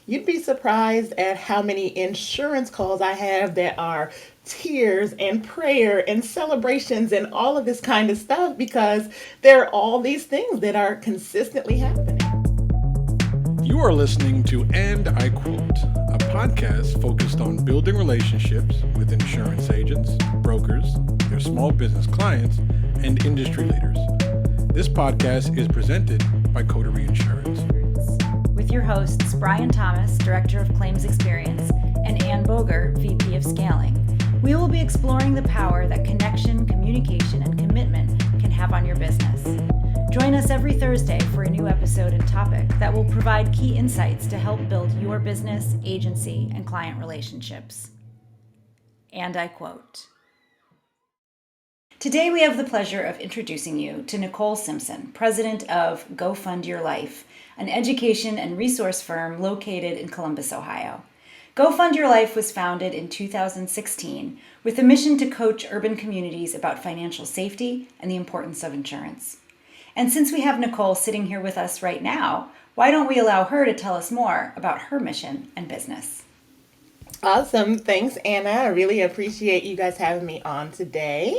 you'd be surprised at how many insurance calls I have that are tears and prayer and celebrations and all of this kind of stuff because there are all these things that are consistently happening. You are listening to And I Quote, a podcast focused on building relationships with insurance agents, brokers, their small business clients, and industry leaders. This podcast is presented by Coterie Insurance. With your hosts, Brian Thomas, Director of Claims Experience, and Ann Boger, VP of Scaling. We will be exploring the power that connection, communication, and commitment can have on your business. Join us every Thursday for a new episode and topic that will provide key insights to help build your business, agency, and client relationships. And I quote. Today we have the pleasure of introducing you to Nicole Simpson, president of Go Fund Your Life, an education and resource firm located in Columbus, Ohio. Go Fund Your Life was founded in 2016 with a mission to coach urban communities about financial safety and the importance of insurance. And since we have Nicole sitting here with us right now, why don't we allow her to tell us more about her mission and business? Awesome. Thanks, Anna. I really appreciate you guys having me on today.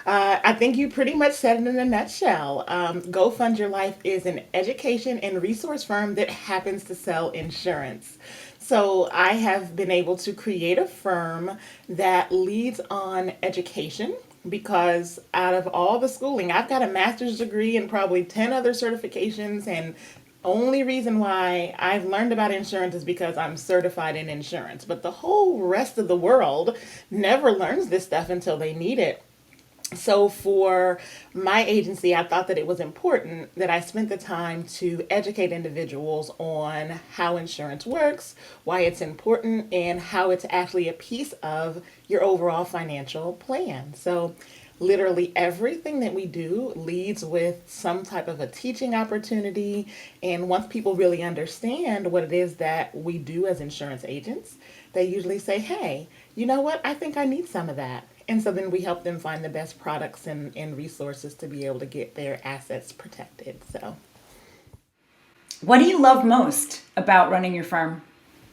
I think you pretty much said it in a nutshell. Go Fund Your Life is an education and resource firm that happens to sell insurance. So I have been able to create a firm that leads on education because out of all the schooling, I've got a master's degree and probably 10 other certifications, and only reason why I've learned about insurance is because I'm certified in insurance. But the whole rest of the world never learns this stuff until they need it. So for my agency, I thought that it was important that I spent the time to educate individuals on how insurance works, why it's important, and how it's actually a piece of your overall financial plan. So literally everything that we do leads with some type of a teaching opportunity. And once people really understand what it is that we do as insurance agents, they usually say, hey, you know what? I think I need some of that. And so then we help them find the best products and resources to be able to get their assets protected. So, What do you love most about running your firm?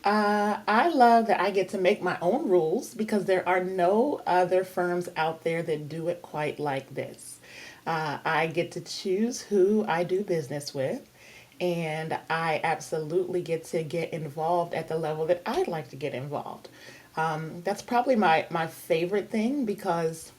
I love that I get to make my own rules because there are no other firms out there that do it quite like this. I get to choose who I do business with, and I absolutely get involved at the level that I'd like to get involved. That's probably my favorite thing because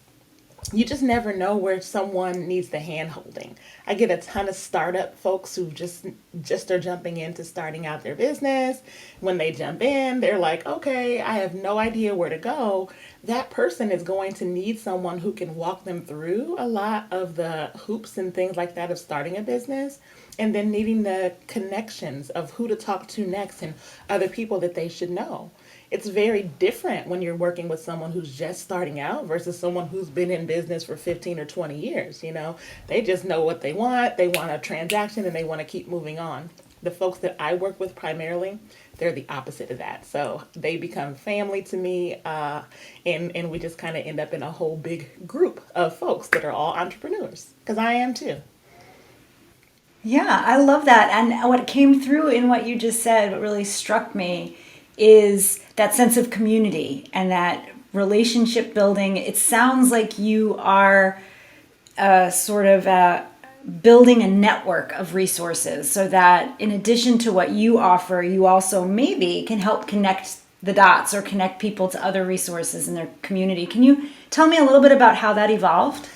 you just never know where someone needs the hand holding. I get a ton of startup folks who just are jumping into starting out their business. When they jump in, they're like, okay, I have no idea where to go. That person is going to need someone who can walk them through a lot of the hoops and things like that of starting a business, and then needing the connections of who to talk to next and other people that they should know. It's very different when you're working with someone who's just starting out versus someone who's been in business for 15 or 20 years. They just know what they want a transaction, and they want to keep moving on. The folks that I work with primarily, they're the opposite of that. So they become family to me, and we just kind of end up in a whole big group of folks that are all entrepreneurs, because I am too. Yeah, I love that. And what came through in what you just said, what really struck me is that sense of community and that relationship building. It sounds like you are building a network of resources so that in addition to what you offer, you also maybe can help connect the dots or connect people to other resources in their community. Can you tell me a little bit about how that evolved?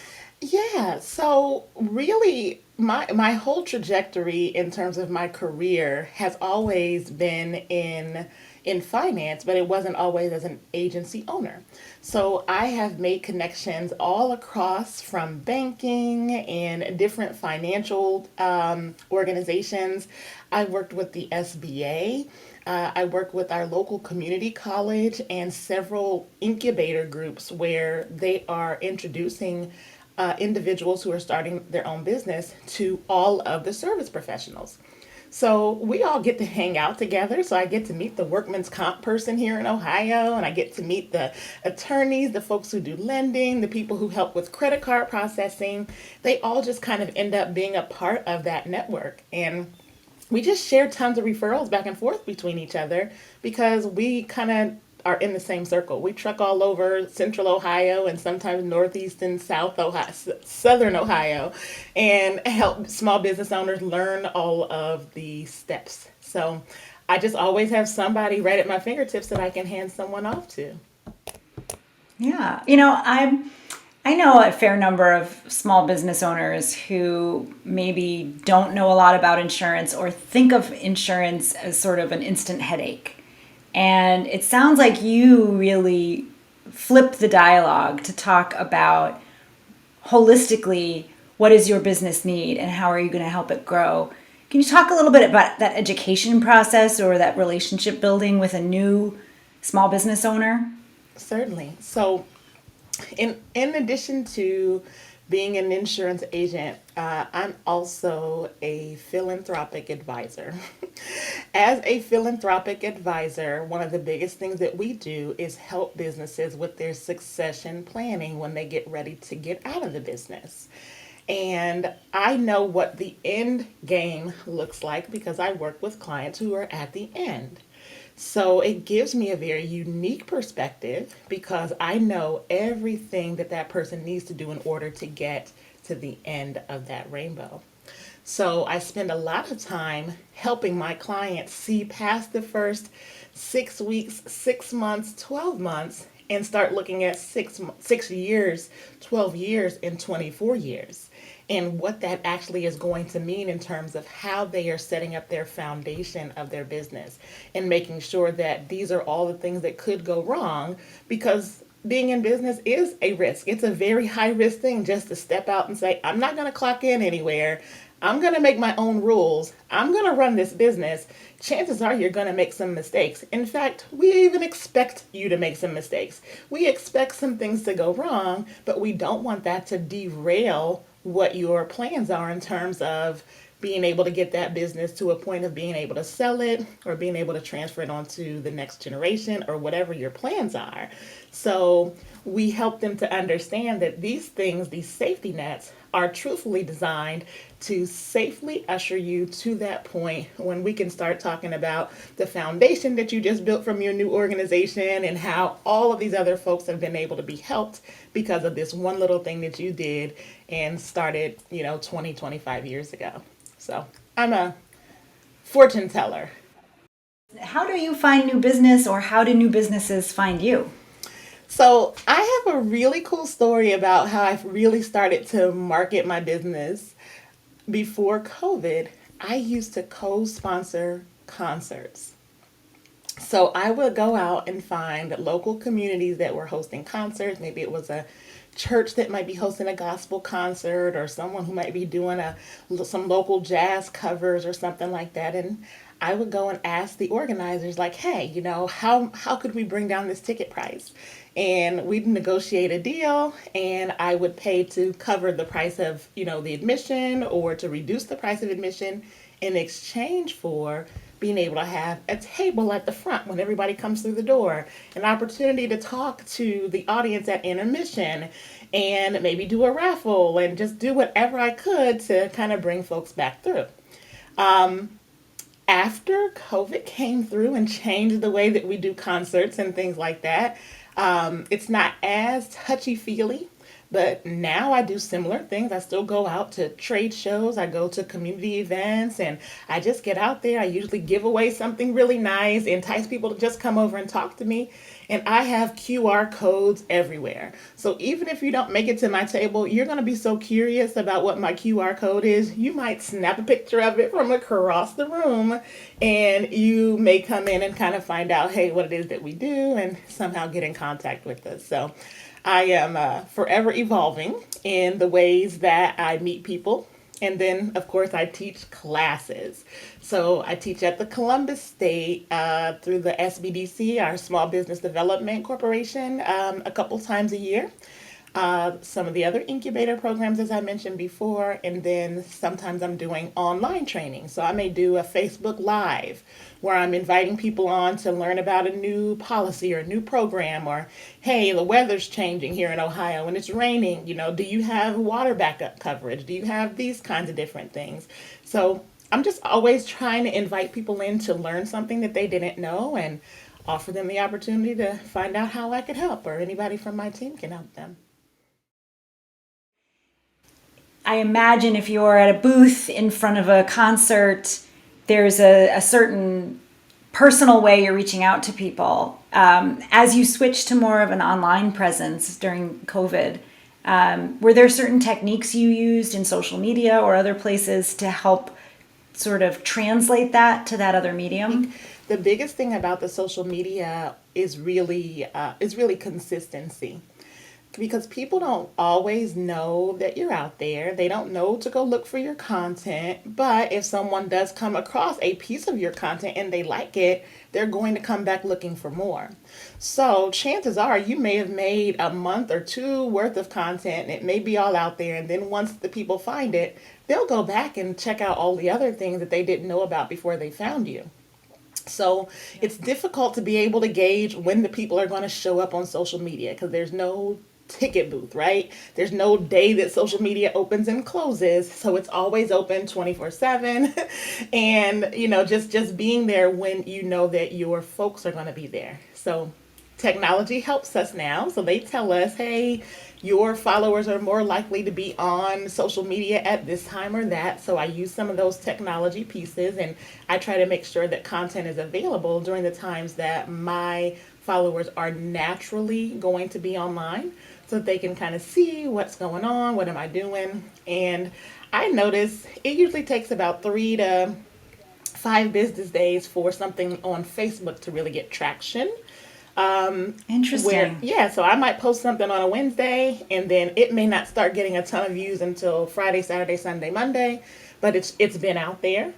Yeah, so really my whole trajectory in terms of my career has always been in finance, but it wasn't always as an agency owner. So I have made connections all across from banking and different financial organizations. I worked with the SBA. I work with our local community college and several incubator groups where they are introducing individuals who are starting their own business to all of the service professionals. So we all get to hang out together. So I get to meet the workman's comp person here in Ohio, and I get to meet the attorneys, the folks who do lending, the people who help with credit card processing. They all just kind of end up being a part of that network. And we just share tons of referrals back and forth between each other because we kind of are in the same circle. We truck all over central Ohio and sometimes northeast and south Ohio, southern Ohio, and help small business owners learn all of the steps. So I just always have somebody right at my fingertips that I can hand someone off to. Yeah. I know a fair number of small business owners who maybe don't know a lot about insurance or think of insurance as sort of an instant headache. And it sounds like you really flipped the dialogue to talk about holistically what does your business need and how are you going to help it grow. Can you talk a little bit about that education process or that relationship building with a new small business owner? Certainly. So in addition to being an insurance agent, I'm also a philanthropic advisor. As a philanthropic advisor, one of the biggest things that we do is help businesses with their succession planning when they get ready to get out of the business. And I know what the end game looks like because I work with clients who are at the end. So it gives me a very unique perspective because I know everything that that person needs to do in order to get to the end of that rainbow. So I spend a lot of time helping my clients see past the first 6 weeks, 6 months, 12 months, and start looking at 6 years, 12 years, and 24 years, and what that actually is going to mean in terms of how they are setting up their foundation of their business and making sure that these are all the things that could go wrong because being in business is a risk. It's a very high risk thing just to step out and say, I'm not going to clock in anywhere. I'm going to make my own rules. I'm going to run this business. Chances are you're going to make some mistakes. In fact, we even expect you to make some mistakes. We expect some things to go wrong, but we don't want that to derail what your plans are in terms of being able to get that business to a point of being able to sell it or being able to transfer it on to the next generation or whatever your plans are. So we help them to understand that these things, these safety nets, are truthfully designed to safely usher you to that point when we can start talking about the foundation that you just built from your new organization and how all of these other folks have been able to be helped because of this one little thing that you did and started, 20, 25 years ago. So I'm a fortune teller. How do you find new business or how do new businesses find you? So I have a really cool story about how I really started to market my business. Before COVID, I used to co-sponsor concerts. So I would go out and find local communities that were hosting concerts. Maybe it was a church that might be hosting a gospel concert or someone who might be doing some local jazz covers or something like that. And I would go and ask the organizers, like, hey, how could we bring down this ticket price? And we'd negotiate a deal, and I would pay to cover the price of, the admission or to reduce the price of admission in exchange for being able to have a table at the front when everybody comes through the door, an opportunity to talk to the audience at intermission, and maybe do a raffle and just do whatever I could to kind of bring folks back through. After COVID came through and changed the way that we do concerts and things like that, it's not as touchy-feely, but now I do similar things. I still go out to trade shows. I go to community events and I just get out there. I usually give away something really nice, entice people to just come over and talk to me. And I have QR codes everywhere. So even if you don't make it to my table, you're going to be so curious about what my QR code is. You might snap a picture of it from across the room and you may come in and kind of find out, hey, what it is that we do and somehow get in contact with us. So I am forever evolving in the ways that I meet people. And then, of course, I teach classes. So I teach at the Columbus State through the SBDC, our Small Business Development Corporation, a couple times a year. Some of the other incubator programs, as I mentioned before, and then sometimes I'm doing online training. So I may do a Facebook Live where I'm inviting people on to learn about a new policy or a new program, or hey, the weather's changing here in Ohio and it's raining. Do you have water backup coverage? Do you have these kinds of different things? So I'm just always trying to invite people in to learn something that they didn't know and offer them the opportunity to find out how I could help or anybody from my team can help them. I imagine if you're at a booth in front of a concert, there's a certain personal way you're reaching out to people. As you switch to more of an online presence during COVID, were there certain techniques you used in social media or other places to help sort of translate that to that other medium? The biggest thing about the social media is really consistency, because people don't always know that you're out there. They don't know to go look for your content. But if someone does come across a piece of your content and they like it, they're going to come back looking for more. So chances are you may have made a month or two worth of content and it may be all out there. And then once the people find it, they'll go back and check out all the other things that they didn't know about before they found you. So it's difficult to be able to gauge when the people are going to show up on social media because there's no ticket booth, right? There's no day that social media opens and closes. So it's always open 24/7. And, just being there when you know that your folks are going to be there. So technology helps us now. So they tell us, hey, your followers are more likely to be on social media at this time or that. So I use some of those technology pieces and I try to make sure that content is available during the times that my followers are naturally going to be online so that they can kind of see what's going on, what am I doing. And I notice it usually takes about 3 to 5 business days for something on Facebook to really get traction. Interesting. So I might post something on a Wednesday and then it may not start getting a ton of views until Friday, Saturday, Sunday, Monday, but it's been out there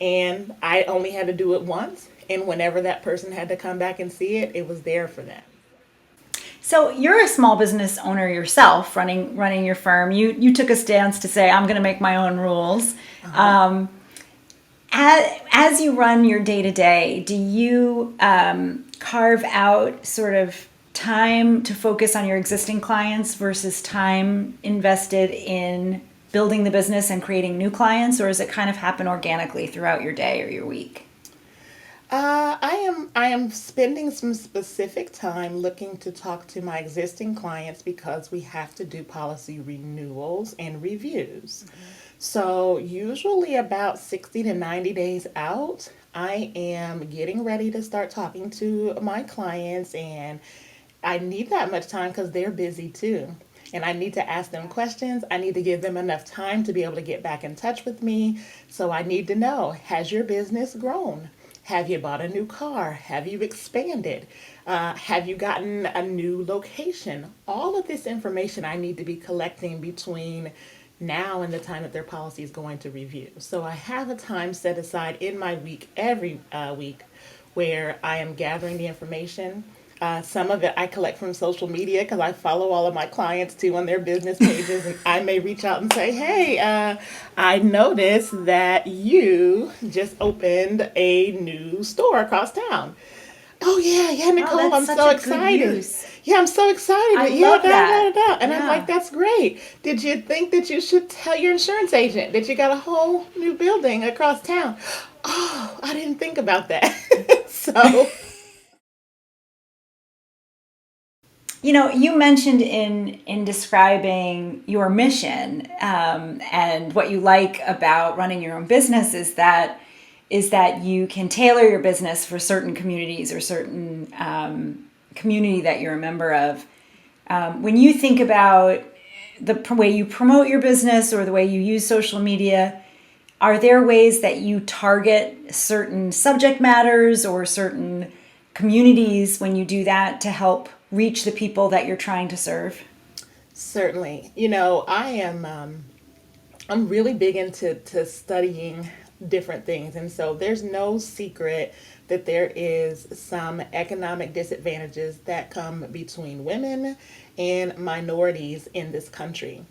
and I only had to do it once, and whenever that person had to come back and see it, it was there for them. So you're a small business owner yourself, running your firm. You took a stance to say, I'm going to make my own rules. As you run your day to day, do you carve out sort of time to focus on your existing clients versus time invested in building the business and creating new clients, or does it kind of happen organically throughout your day or your week? I am spending some specific time looking to talk to my existing clients because we have to do policy renewals and reviews. So usually about 60 to 90 days out, I am getting ready to start talking to my clients, and I need that much time because they're busy too. And I need to ask them questions. I need to give them enough time to be able to get back in touch with me. So I need to know, has your business grown? Have you bought a new car? Have you expanded? Have you gotten a new location? All of this information I need to be collecting between now and the time that their policy is going to review. So I have a time set aside in my week, every week, where I am gathering the information. Some of it I collect from social media because I follow all of my clients too on their business pages, and I may reach out and say, hey, I noticed that you just opened a new store across town. Oh yeah, Nicole, Oh, I'm that's so such a good excited. use. Yeah, I'm so excited. I Yeah, love that. And I'm Yeah. like, that's great. Did you think that you should tell your insurance agent that you got a whole new building across town? Oh, I didn't think about that. So, You mentioned in describing your mission and what you like about running your own business is that you can tailor your business for certain communities or certain community that you're a member of. When you think about the way you promote your business or the way you use social media, are there ways that you target certain subject matters or certain communities when you do that to help reach the people that you're trying to serve? certainly, I'm really big into studying different things. And so there's no secret that there is some economic disadvantages that come between women and minorities in this country.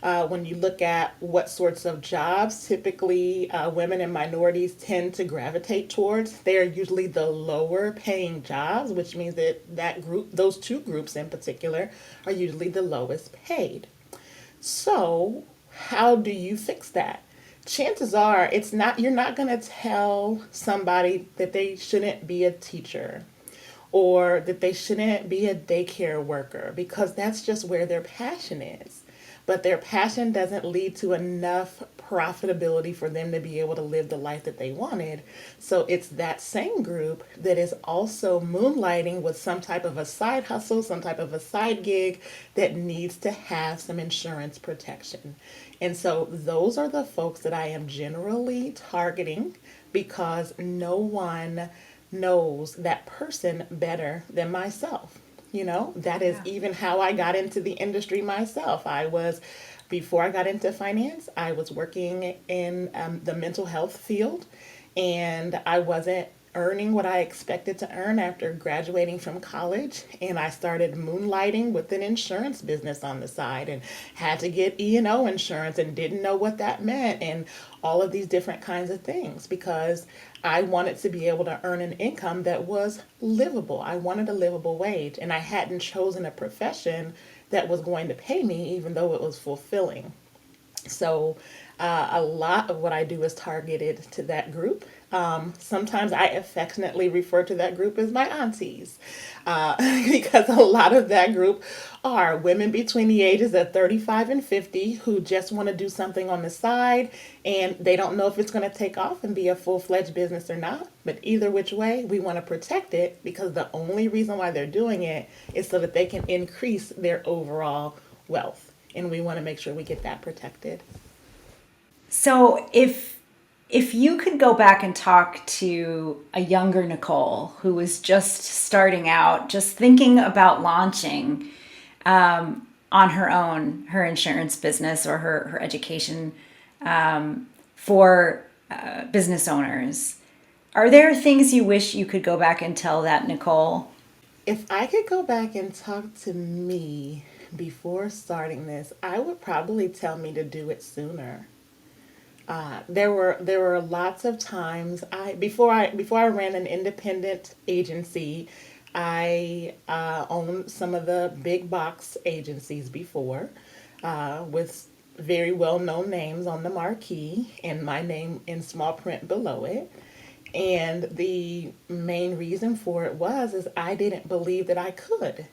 When you look at what sorts of jobs typically women and minorities tend to gravitate towards, they are usually the lower paying jobs, which means that group, those two groups in particular, are usually the lowest paid. So, how do you fix that? chances are you're not going to tell somebody that they shouldn't be a teacher or that they shouldn't be a daycare worker because that's just where their passion is. But their passion doesn't lead to enough profitability for them to be able to live the life that they wanted. So it's that same group that is also moonlighting with some type of a side hustle, some type of a side gig that needs to have some insurance protection. And so those are the folks that I am generally targeting because no one knows that person better than myself. That is Yeah. even how I got into the industry myself. Before I got into finance, I was working in the mental health field, and I wasn't earning what I expected to earn after graduating from college. And I started moonlighting with an insurance business on the side and had to get E&O insurance and didn't know what that meant and all of these different kinds of things because I wanted to be able to earn an income that was livable. I wanted a livable wage, and I hadn't chosen a profession that was going to pay me, even though it was fulfilling. So, a lot of what I do is targeted to that group. Sometimes I affectionately refer to that group as my aunties because a lot of that group are women between the ages of 35 and 50 who just want to do something on the side and they don't know if it's going to take off and be a full-fledged business or not. But either which way, we want to protect it because the only reason why they're doing it is so that they can increase their overall wealth. And we want to make sure we get that protected. So if you could go back and talk to a younger Nicole who was just starting out, just thinking about launching on her own, her insurance business or her education for business owners, are there things you wish you could go back and tell that Nicole? If I could go back and talk to me before starting this, I would probably tell me to do it sooner. There were lots of times before I ran an independent agency, I owned some of the big box agencies before, with very well known names on the marquee and my name in small print below it. And the main reason for it is I didn't believe that I could.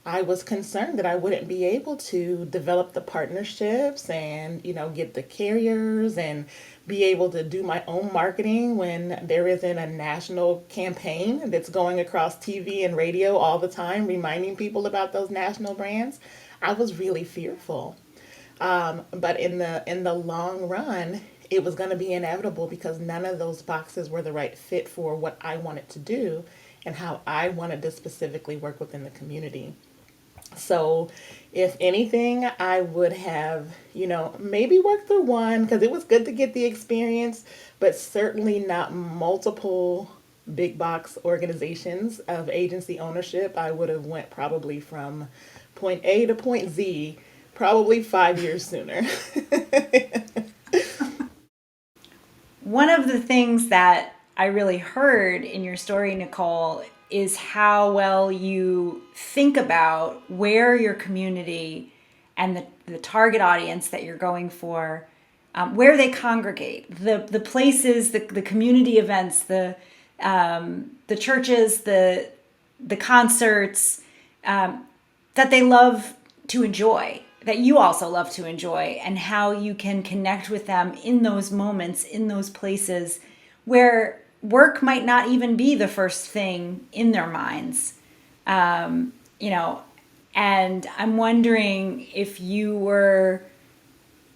I was concerned that I wouldn't be able to develop the partnerships and, get the carriers and be able to do my own marketing when there isn't a national campaign that's going across TV and radio all the time, reminding people about those national brands. I was really fearful. But in the long run, it was going to be inevitable because none of those boxes were the right fit for what I wanted to do and how I wanted to specifically work within the community. So, if anything, I would have, maybe worked through one because it was good to get the experience, but certainly not multiple big box organizations of agency ownership. I would have went probably from point A to point Z, probably 5 years sooner. One of the things that I really heard in your story, Nicole, is how well you think about where your community and the target audience that you're going for, where they congregate, the places, the community events, the churches, the concerts that they love to enjoy, that you also love to enjoy, and how you can connect with them in those moments, in those places where work might not even be the first thing in their minds. you know, and I'm wondering if you were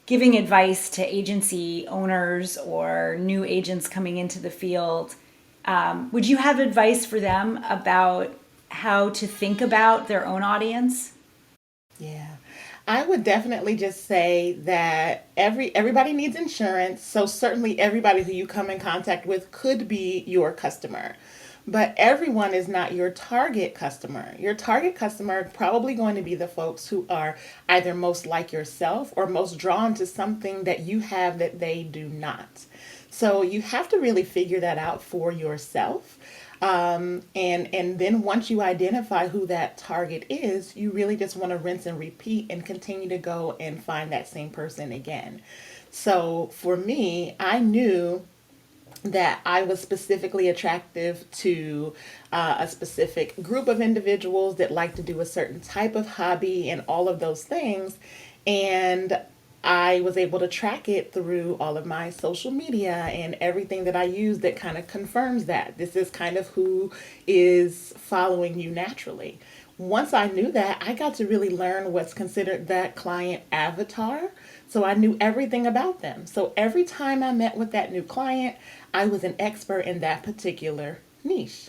giving advice to agency owners or new agents coming into the field, would you have advice for them about how to think about their own audience? Yeah. I would definitely just say that everybody needs insurance, so certainly everybody who you come in contact with could be your customer. But everyone is not your target customer. Your target customer is probably going to be the folks who are either most like yourself or most drawn to something that you have that they do not. So you have to really figure that out for yourself. And then once you identify who that target is, you really just want to rinse and repeat and continue to go and find that same person again. So for me, I knew that I was specifically attractive to a specific group of individuals that like to do a certain type of hobby and all of those things. And I was able to track it through all of my social media and everything that I use that kind of confirms that. This is kind of who is following you naturally. Once I knew that, I got to really learn what's considered that client avatar. So I knew everything about them. So every time I met with that new client, I was an expert in that particular niche.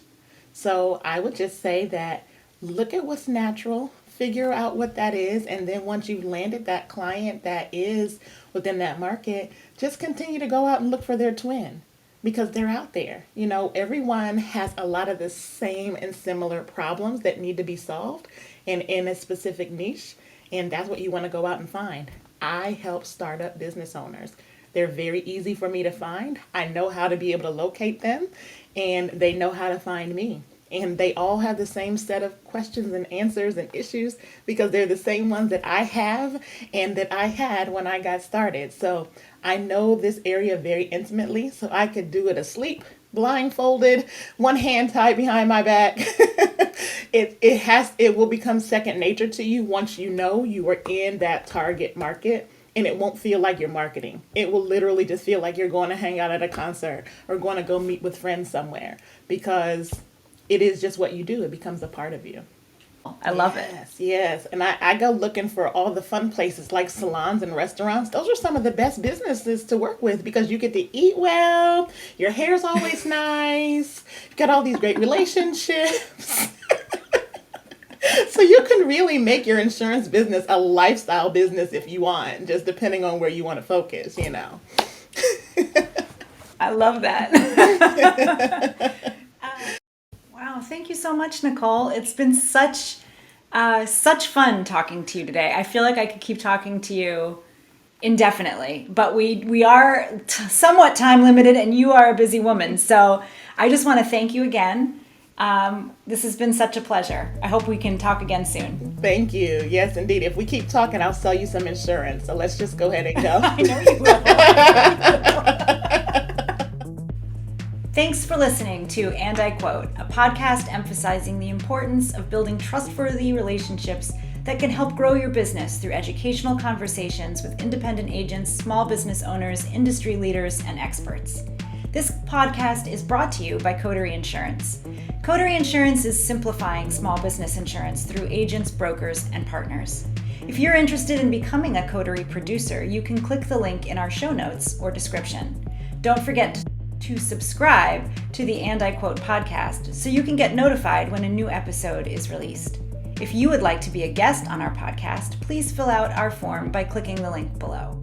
So I would just say that look at what's natural, figure out what that is, and then once you've landed that client that is within that market, just continue to go out and look for their twin because they're out there. You know, everyone has a lot of the same and similar problems that need to be solved and in a specific niche, and that's what you want to go out and find. I help startup business owners. They're very easy for me to find. I know how to be able to locate them, and they know how to find me. And they all have the same set of questions and answers and issues because they're the same ones that I have and that I had when I got started. So I know this area very intimately, so I could do it asleep, blindfolded, one hand tied behind my back. It will become second nature to you once you know you are in that target market. And it won't feel like you're marketing. It will literally just feel like you're going to hang out at a concert or going to go meet with friends somewhere because it is just what you do. It becomes a part of you. I love it. Yes. And I go looking for all the fun places like salons and restaurants. Those are some of the best businesses to work with because you get to eat well. Your hair's always nice. You got all these great relationships. So you can really make your insurance business a lifestyle business if you want, just depending on where you want to focus, you know. I love that. Wow, thank you so much, Nicole. It's been such fun talking to you today. I feel like I could keep talking to you indefinitely, but we are somewhat time limited, and you are a busy woman. So I just want to thank you again. This has been such a pleasure. I hope we can talk again soon. Thank you. Yes, indeed. If we keep talking, I'll sell you some insurance. So let's just go ahead and go. I know you will. Thanks for listening to And I Quote, a podcast emphasizing the importance of building trustworthy relationships that can help grow your business through educational conversations with independent agents, small business owners, industry leaders, and experts. This podcast is brought to you by Coterie Insurance. Coterie Insurance is simplifying small business insurance through agents, brokers, and partners. If you're interested in becoming a Coterie producer, you can click the link in our show notes or description. Don't forget to subscribe to the And I Quote podcast so you can get notified when a new episode is released. If you would like to be a guest on our podcast, please fill out our form by clicking the link below.